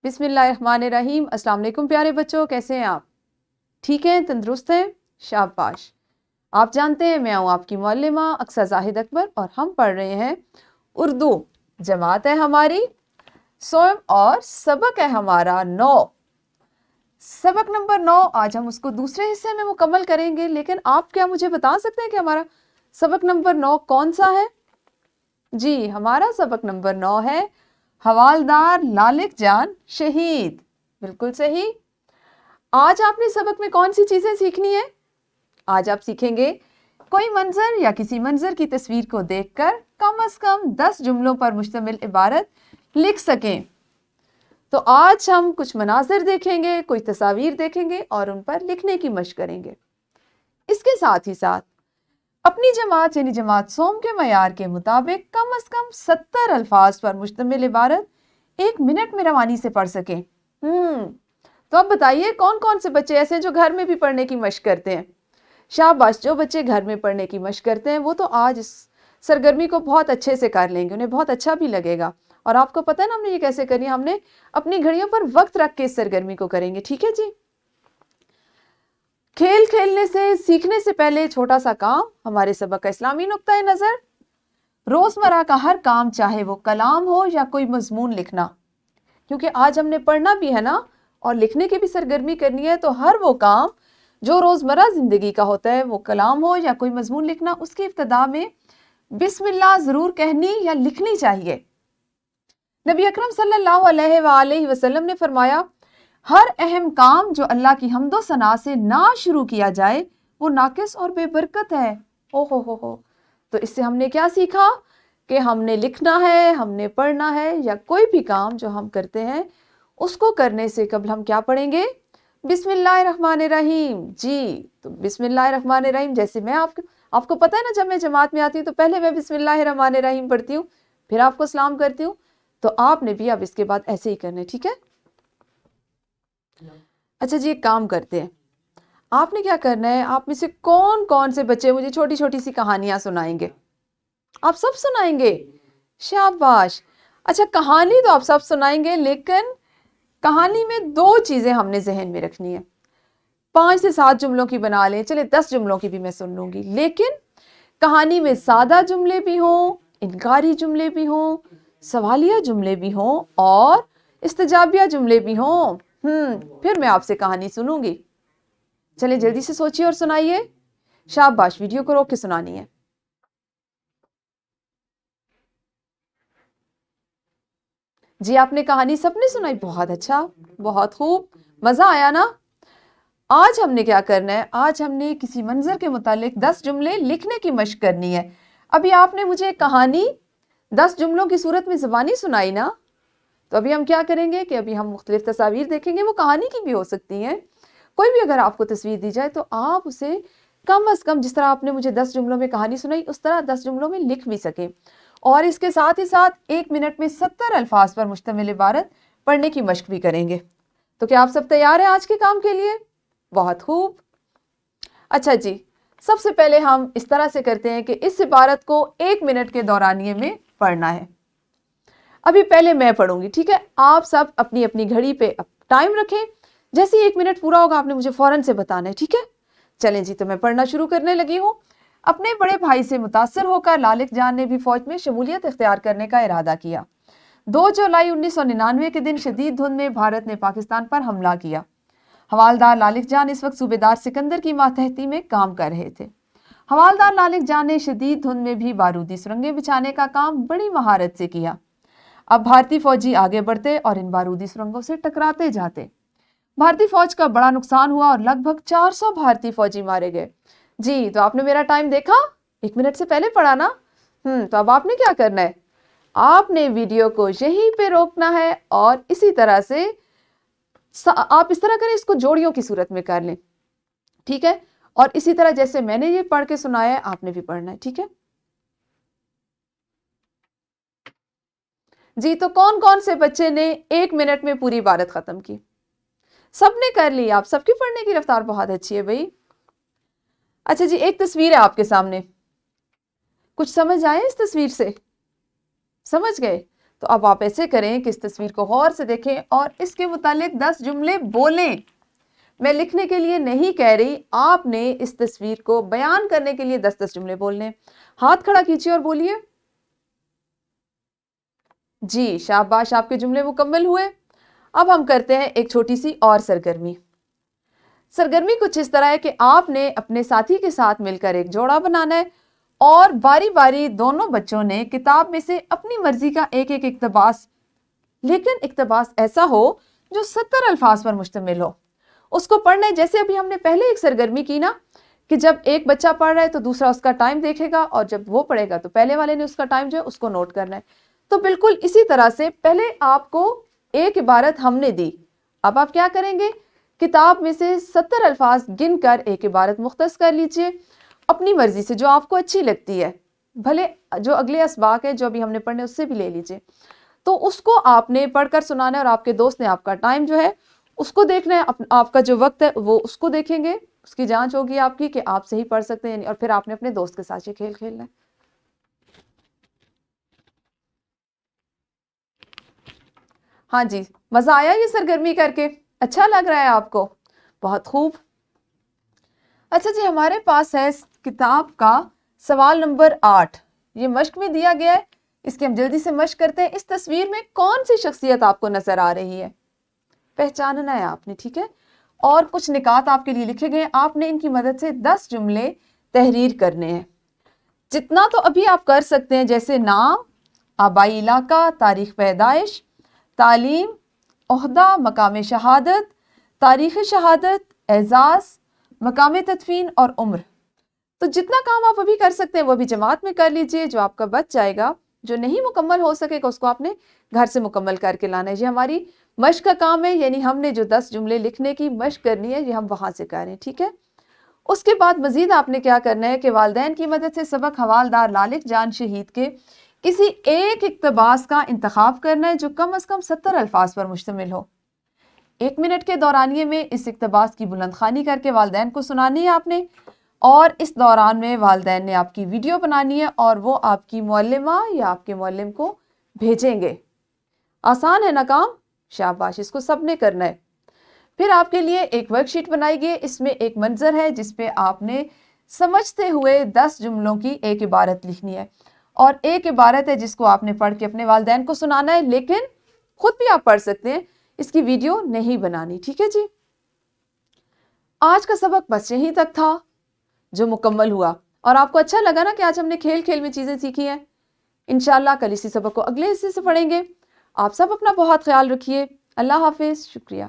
بسم اللہ الرحمن الرحیم۔ السلام علیکم پیارے بچوں، کیسے ہیں آپ؟ ٹھیک ہیں، تندرست ہیں؟ شاباش۔ آپ جانتے ہیں میں ہوں آپ کی معلمہ اقصیٰ زاہد اکبر اور ہم پڑھ رہے ہیں اردو۔ جماعت ہے ہماری سوم اور سبق ہے ہمارا 9۔ سبق نمبر 9، آج ہم اس کو دوسرے حصے میں مکمل کریں گے، لیکن آپ کیا مجھے بتا سکتے ہیں کہ ہمارا سبق نمبر 9 کون سا ہے؟ جی، ہمارا سبق نمبر 9 ہے حوالدار لالک جان شہید۔ بالکل صحیح۔ آج آپ نے سبق میں کون سی چیزیں سیکھنی ہیں؟ آج آپ سیکھیں گے کوئی منظر یا کسی منظر کی تصویر کو دیکھ کر کم از کم 10 جملوں پر مشتمل عبارت لکھ سکیں۔ تو آج ہم کچھ مناظر دیکھیں گے، کوئی تصاویر دیکھیں گے اور ان پر لکھنے کی مشق کریں گے۔ اس کے ساتھ ہی ساتھ اپنی جماعت یعنی جماعت سوم کے معیار کے مطابق کم از کم 70 الفاظ پر مشتمل عبارت 1 منٹ میں روانی سے پڑھ سکیں۔ تو اب بتائیے کون کون سے بچے ایسے ہیں جو گھر میں بھی پڑھنے کی مشق کرتے ہیں؟ شاباش، جو بچے گھر میں پڑھنے کی مشق کرتے ہیں وہ تو آج اس سرگرمی کو بہت اچھے سے کر لیں گے، انہیں بہت اچھا بھی لگے گا۔ اور آپ کو پتہ ہے نا ہم نے یہ کیسے کرنی ہے؟ ہم نے اپنی گھڑیوں پر وقت رکھ کے اس سرگرمی کو کریں گے، ٹھیک ہے جی؟ کھیل کھیلنے سے سیکھنے سے پہلے چھوٹا سا کام، ہمارے سبق کا اسلامی نقطۂ نظر۔ روزمرہ کا ہر کام، چاہے وہ کلام ہو یا کوئی مضمون لکھنا، کیونکہ آج ہم نے پڑھنا بھی ہے نا اور لکھنے کی بھی سرگرمی کرنی ہے، تو ہر وہ کام جو روزمرہ زندگی کا ہوتا ہے، وہ کلام ہو یا کوئی مضمون لکھنا، اس کی ابتدا میں بسم اللہ ضرور کہنی یا لکھنی چاہیے۔ نبی اکرم صلی اللہ علیہ وآلہ وسلم نے فرمایا، ہر اہم کام جو اللہ کی حمد و ثنا سے نہ شروع کیا جائے وہ ناقص اور بے برکت ہے۔ ہو تو اس سے ہم نے کیا سیکھا کہ ہم نے لکھنا ہے، ہم نے پڑھنا ہے، یا کوئی بھی کام جو ہم کرتے ہیں اس کو کرنے سے قبل ہم کیا پڑھیں گے؟ بسم اللہ الرحمن الرحیم۔ جی، تو بسم اللہ الرحمن الرحیم جیسے میں آپ کو پتہ ہے نا، جب میں جماعت میں آتی ہوں تو پہلے میں بسم اللہ الرحمن الرحیم پڑھتی ہوں، پھر آپ کو سلام کرتی ہوں، تو آپ نے بھی اب اس کے بعد ایسے ہی کرنا ہے، ٹھیک ہے؟ اچھا جی، ایک کام کرتے ہیں، آپ نے کیا کرنا ہے، آپ میں سے کون کون سے بچے مجھے چھوٹی چھوٹی سی کہانیاں سنائیں گے؟ آپ سب سنائیں گے؟ شاباش۔ اچھا، کہانی تو آپ سب سنائیں گے، لیکن کہانی میں 2 چیزیں ہم نے ذہن میں رکھنی ہے۔ 5 سے 7 جملوں کی بنا لیں، چلے 10 جملوں کی بھی میں سن لوں گی، لیکن کہانی میں سادہ جملے بھی ہوں، انکاری جملے بھی ہوں، سوالیہ جملے بھی ہوں اور استجابیہ جملے بھی ہوں۔ پھر میں آپ سے کہانی سنوں گی۔ چلے جلدی سے سوچیے اور سنائیے۔ شاباش، ویڈیو کو روک کے سنانی ہے۔ جی، آپ نے کہانی سب نے سنائی، بہت اچھا، بہت خوب، مزہ آیا نا؟ آج ہم نے کیا کرنا ہے؟ آج ہم نے کسی منظر کے متعلق 10 جملے لکھنے کی مشق کرنی ہے۔ ابھی آپ نے مجھے کہانی 10 جملوں کی صورت میں زبانی سنائی نا، تو ابھی ہم کیا کریں گے کہ ابھی ہم مختلف تصاویر دیکھیں گے، وہ کہانی کی بھی ہو سکتی ہیں، کوئی بھی اگر آپ کو تصویر دی جائے تو آپ اسے کم از کم، جس طرح آپ نے مجھے 10 جملوں میں کہانی سنائی، اس طرح 10 جملوں میں لکھ بھی سکیں، اور اس کے ساتھ ہی ساتھ 1 منٹ میں 70 الفاظ پر مشتمل عبارت پڑھنے کی مشق بھی کریں گے۔ تو کیا آپ سب تیار ہیں آج کے کام کے لیے؟ بہت خوب۔ اچھا جی، سب سے پہلے ہم اس طرح سے کرتے ہیں کہ اس عبارت کو 1 منٹ کے دورانیے میں پڑھنا ہے۔ ابھی پہلے میں پڑھوں گی، ٹھیک ہے؟ آپ سب اپنی اپنی گھڑی پہ ٹائم رکھیں، جیسے 1 منٹ پورا ہوگا آپ نے مجھے فوراً سے بتانا ہے، ٹھیک ہے؟ چلیں جی، تو میں پڑھنا شروع کرنے لگی ہوں۔ اپنے بڑے بھائی سے متاثر ہو کر لالک جان نے بھی فوج میں شمولیت اختیار کرنے کا ارادہ کیا۔ 2 جولائی 1999 کے دن شدید دھند میں بھارت نے پاکستان پر حملہ کیا۔ حوالدار لالک جان اس وقت صوبیدار سکندر کی ماتحتی میں کام کر رہے تھے۔ حوالدار لالک جان نے شدید دھند میں بھی بارودی سرنگیں بچھانے کا کام بڑی مہارت سے کیا۔ اب بھارتی فوجی آگے بڑھتے اور ان بارودی سرنگوں سے ٹکراتے جاتے۔ بھارتی فوج کا بڑا نقصان ہوا اور لگ بھگ 400 بھارتی فوجی مارے گئے۔ جی، تو آپ نے میرا ٹائم دیکھا؟ 1 منٹ سے پہلے پڑھا نا؟ تو اب آپ نے کیا کرنا ہے؟ آپ نے ویڈیو کو یہیں پہ روکنا ہے اور اسی طرح سے آپ اس طرح کریں، اس کو جوڑیوں کی صورت میں کر لیں، ٹھیک ہے؟ اور اسی طرح جیسے میں نے یہ پڑھ کے سنایا ہے آپ نے بھی پڑھنا ہے، ٹھیک ہے؟ جی، تو کون کون سے بچے نے 1 منٹ میں پوری عبارت ختم کی؟ سب نے کر لی؟ آپ سب کی پڑھنے کی رفتار بہت اچھی ہے بھائی۔ اچھا جی، ایک تصویر ہے آپ کے سامنے، کچھ سمجھ آئے اس تصویر سے؟ سمجھ گئے؟ تو اب آپ ایسے کریں کہ اس تصویر کو غور سے دیکھیں اور اس کے متعلق 10 جملے بولیں. میں لکھنے کے لیے نہیں کہہ رہی, آپ نے اس تصویر کو بیان کرنے کے لیے 10 جملے بولنے. ہاتھ کھڑا کیجیے اور بولیے. جی شاباش, آپ کے جملے مکمل ہوئے. اب ہم کرتے ہیں ایک چھوٹی سی اور سرگرمی. سرگرمی کچھ اس طرح ہے کہ آپ نے اپنے ساتھی کے ساتھ مل کر ایک جوڑا بنانا ہے اور باری باری دونوں بچوں نے کتاب میں سے اپنی مرضی کا ایک ایک اقتباس, لیکن اقتباس ایسا ہو جو 70 الفاظ پر مشتمل ہو, اس کو پڑھنا ہے. جیسے ابھی ہم نے پہلے ایک سرگرمی کی نا کہ جب ایک بچہ پڑھ رہا ہے تو دوسرا اس کا ٹائم دیکھے گا, اور جب وہ پڑھے گا تو پہلے والے نے اس کا ٹائم جو ہے اس کو نوٹ کرنا ہے. تو بالکل اسی طرح سے پہلے آپ کو ایک عبارت ہم نے دی, اب آپ کیا کریں گے, کتاب میں سے 70 الفاظ گن کر ایک عبارت مختص کر لیجئے اپنی مرضی سے جو آپ کو اچھی لگتی ہے, بھلے جو اگلے اسباق ہے جو ابھی ہم نے پڑھنے اس سے بھی لے لیجئے. تو اس کو آپ نے پڑھ کر سنانا ہے اور آپ کے دوست نے آپ کا ٹائم جو ہے اس کو دیکھنا ہے, آپ کا جو وقت ہے وہ اس کو دیکھیں گے, اس کی جانچ ہوگی آپ کی کہ آپ صحیح پڑھ سکتے ہیں, اور پھر آپ نے اپنے دوست کے ساتھ یہ کھیل کھیلنا ہے. ہاں جی, مزہ آیا یہ سرگرمی کر کے؟ اچھا لگ رہا ہے آپ کو؟ بہت خوب. اچھا جی, ہمارے پاس ہے کتاب کا سوال نمبر 8. یہ مشق میں دیا گیا ہے, اس کی ہم جلدی سے مشق کرتے ہیں. اس تصویر میں کون سی شخصیت آپ کو نظر آ رہی ہے؟ پہچاننا ہے آپ نے, ٹھیک ہے, اور کچھ نکات آپ کے لیے لکھے گئے. آپ نے ان کی مدد سے 10 جملے تحریر کرنے ہیں. جتنا تو ابھی آپ کر سکتے ہیں, جیسے نام, آبائی علاقہ, تاریخ پیدائش, تعلیم, عہدہ, مقام شہادت, تاریخ شہادت, اعزاز, مقام تدفین اور عمر. تو جتنا کام آپ ابھی کر سکتے ہیں وہ بھی جماعت میں کر لیجئے. جو آپ کا بچ جائے گا, جو نہیں مکمل ہو سکے گا, اس کو آپ نے گھر سے مکمل کر کے لانا ہے. یہ ہماری مشق کا کام ہے, یعنی ہم نے جو 10 جملے لکھنے کی مشق کرنی ہے یہ ہم وہاں سے کریں, ٹھیک ہے. اس کے بعد مزید آپ نے کیا کرنا ہے کہ والدین کی مدد سے سبق حوالدار لالک جان شہید کے کسی ایک اقتباس کا انتخاب کرنا ہے جو کم از کم 70 الفاظ پر مشتمل ہو. 1 منٹ کے دورانیے میں اس اقتباس کی بلند خوانی کر کے والدین کو سنانی ہے آپ نے, اور اس دوران میں والدین نے آپ کی ویڈیو بنانی ہے اور وہ آپ کی معلمہ یا آپ کے معلم کو بھیجیں گے. آسان ہے نا کام؟ شاباش, اس کو سب نے کرنا ہے. پھر آپ کے لیے ایک ورک شیٹ بنائی گئی, اس میں ایک منظر ہے جس پہ آپ نے سمجھتے ہوئے 10 جملوں کی ایک عبارت لکھنی ہے, اور ایک عبارت ہے جس کو آپ نے پڑھ کے اپنے والدین کو سنانا ہے, لیکن خود بھی آپ پڑھ سکتے ہیں, اس کی ویڈیو نہیں بنانی, ٹھیک ہے جی. آج کا سبق بس یہیں تک تھا جو مکمل ہوا, اور آپ کو اچھا لگا نا کہ آج ہم نے کھیل کھیل میں چیزیں سیکھی ہیں. انشاءاللہ کل اسی سبق کو اگلے حصے سے پڑھیں گے. آپ سب اپنا بہت خیال رکھیے. اللہ حافظ. شکریہ.